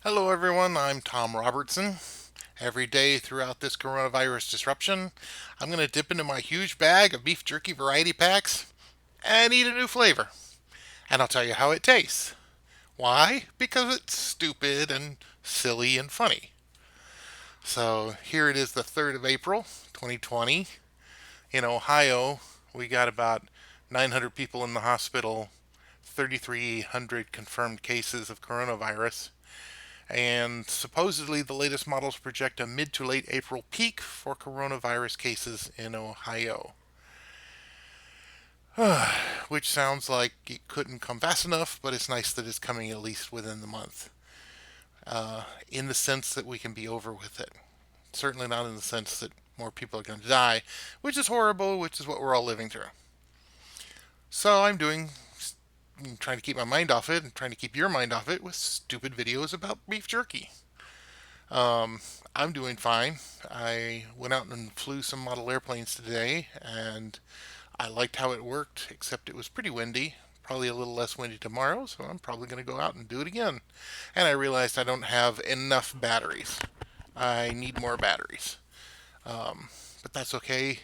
Hello, everyone. I'm Thom Robertson. Every day throughout this coronavirus disruption, I'm going to dip into my huge bag of beef jerky variety packs and eat a new flavor. And I'll tell you how it tastes. Why? Because it's stupid and silly and funny. So here it is, the 3rd of April, 2020. In Ohio, we got about 900 people in the hospital, 3,300 confirmed cases of coronavirus, and supposedly the latest models project a mid to late April peak for coronavirus cases in Ohio. Which sounds like it couldn't come fast enough, but it's nice that it's coming at least within the month. In the sense that we can be over with it. Certainly not in the sense that more people are going to die, which is horrible, which is what we're all living through. So trying to keep my mind off it and trying to keep your mind off it with stupid videos about beef jerky. Um, I'm doing fine. I went out and flew some model airplanes today, and I liked how it worked, except it was pretty windy. Probably a little less windy tomorrow, so I'm probably going to go out and do it again. And I realized I don't have enough batteries. I need more batteries. Um, but that's okay.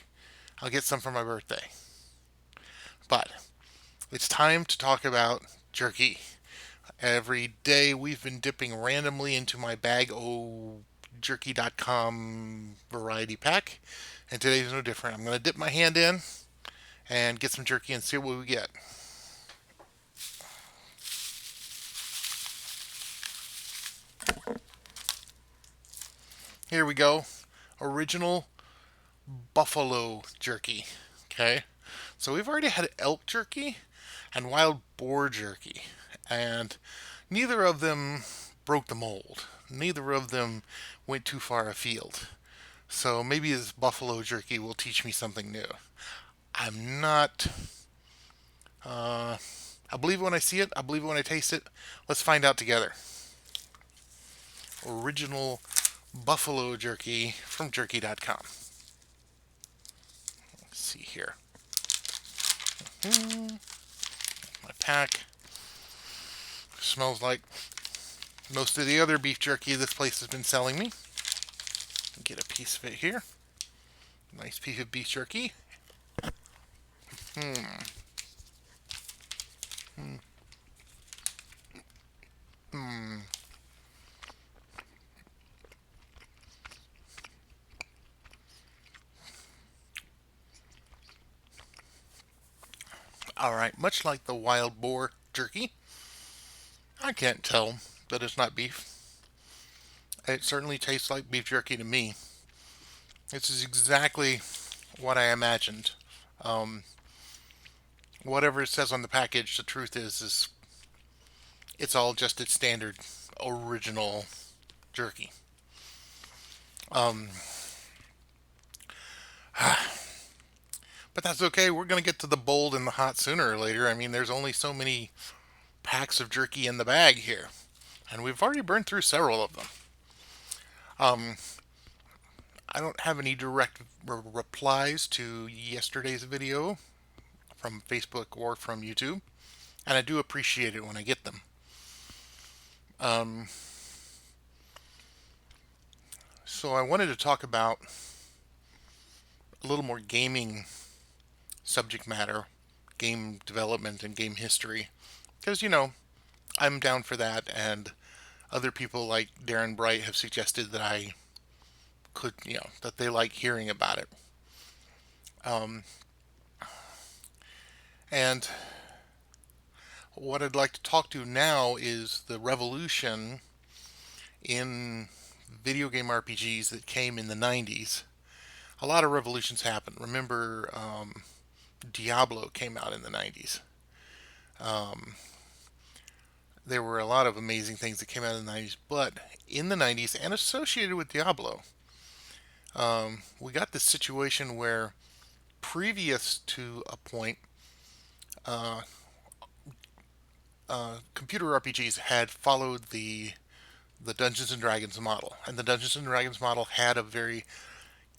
I'll get some for my birthday. But it's time to talk about jerky. Every day we've been dipping randomly into my bag o jerky.com variety pack, and today's no different. I'm going to dip my hand in and get some jerky and see what we get. Here we go. Original buffalo jerky. Okay. So we've already had elk jerky and wild boar jerky, and neither of them broke the mold. Neither of them went too far afield. So maybe this buffalo jerky will teach me something new. I'm not. Uh, I believe it when I see it. I believe it when I taste it. Let's find out together. Original buffalo jerky from jerky.com. Let's see here. My pack smells like most of the other beef jerky this place has been selling me. Get a piece of it here. Nice piece of beef jerky. Hmm. Hmm. Hmm. All right. Much like the wild boar jerky, I can't tell that it's not beef. It certainly tastes like beef jerky to me. This is exactly what I imagined. Um, Whatever it says on the package, the truth is it's all just its standard original jerky. Um, but that's okay. We're going to get to the bold and the hot sooner or later. I mean, there's only so many packs of jerky in the bag here, and we've already burned through several of them. Um, I don't have any direct replies to yesterday's video from Facebook or from YouTube, and I do appreciate it when I get them. Um, so I wanted to talk about a little more gaming subject matter, game development, and game history, because I'm down for that, and other people like Darren Bright have suggested that I could, that they like hearing about it. Um, and what I'd like to talk to now is the revolution in video game RPGs that came in the 90s. A lot of revolutions happened. Remember, Diablo came out in the 90s. Um, there were a lot of amazing things that came out in the 90s, but in the 90s and associated with Diablo, we got this situation where previous to a point, uh, computer RPGs had followed the Dungeons and Dragons model, and the Dungeons and Dragons model had a very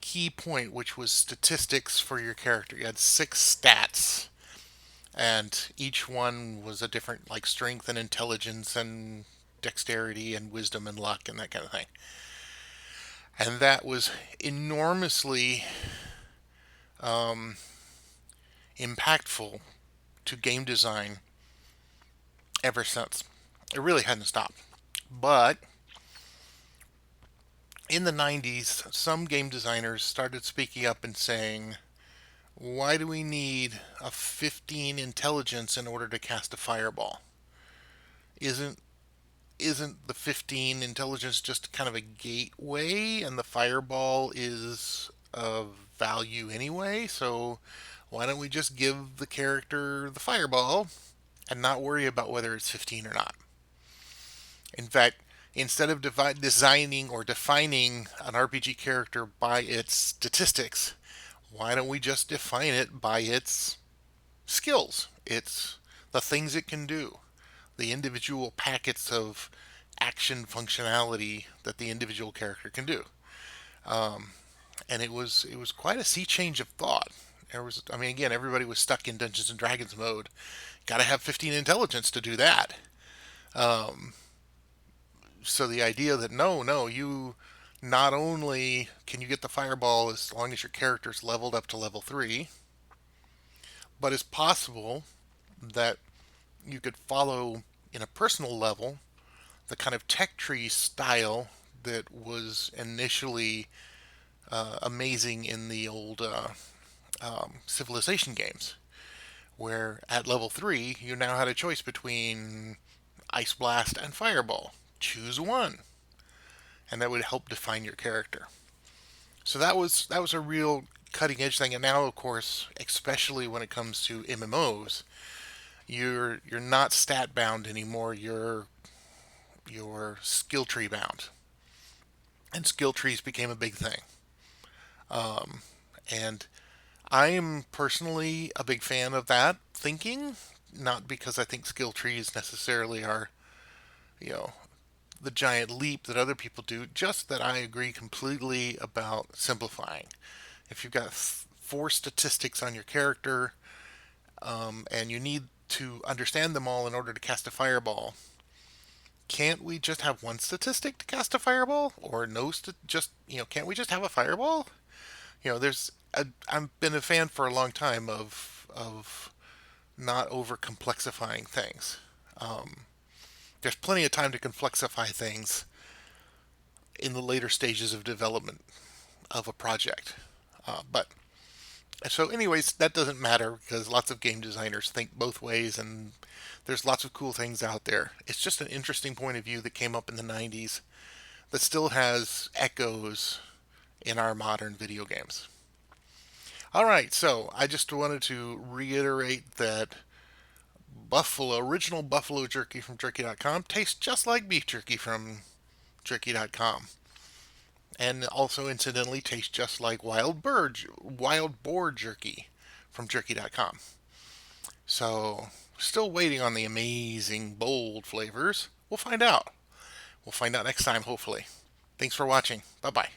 key point, which was statistics for your character. You had 6 stats, and each one was a different, like strength and intelligence and dexterity and wisdom and luck and that kind of thing. And that was enormously um, impactful to game design ever since. It really hadn't stopped. But in the 90s, some game designers started speaking up and saying, why do we need a 15 intelligence in order to cast a fireball? Isn't isn't the 15 intelligence just kind of a gateway and the fireball is of value anyway? So why don't we just give the character the fireball and not worry about whether it's 15 or not? In fact, instead of designing or defining an RPG character by its statistics, why don't we just define it by its skills? It's the things it can do, the individual packets of action functionality that the individual character can do. Um, and it was quite a sea change of thought. There was, I mean, again, everybody was stuck in Dungeons and Dragons mode. Got to have 15 intelligence to do that. Um, so the idea that no, you not only can you get the fireball as long as your character's leveled up to level 3, but it's possible that you could follow in a personal level the kind of tech tree style that was initially amazing in the old Civilization games, where at level 3 you now had a choice between Ice Blast and Fireball. Choose one, and that would help define your character. So that was a real cutting edge thing. And now, of course, especially when it comes to MMOs, you're not stat bound anymore. You're skill tree bound, and skill trees became a big thing. Um, and I am personally a big fan of that thinking, not because I think skill trees necessarily are, you know, the giant leap that other people do, just that I agree completely about simplifying. If you've got four statistics on your character, and you need to understand them all in order to cast a fireball, can't we just have one statistic to cast a fireball? Or no, just, can't we just have a fireball? I've been a fan for a long time of not over complexifying things. Um, there's plenty of time to complexify things in the later stages of development of a project. But so, anyways, that doesn't matter because lots of game designers think both ways, and there's lots of cool things out there. It's just an interesting point of view that came up in the 90s that still has echoes in our modern video games. All right, so I just wanted to reiterate that original buffalo jerky from Jerky.com tastes just like beef jerky from Jerky.com. And also, incidentally, tastes just like wild boar jerky from Jerky.com. So, still waiting on the amazing, bold flavors. We'll find out. We'll find out next time, hopefully. Thanks for watching. Bye bye.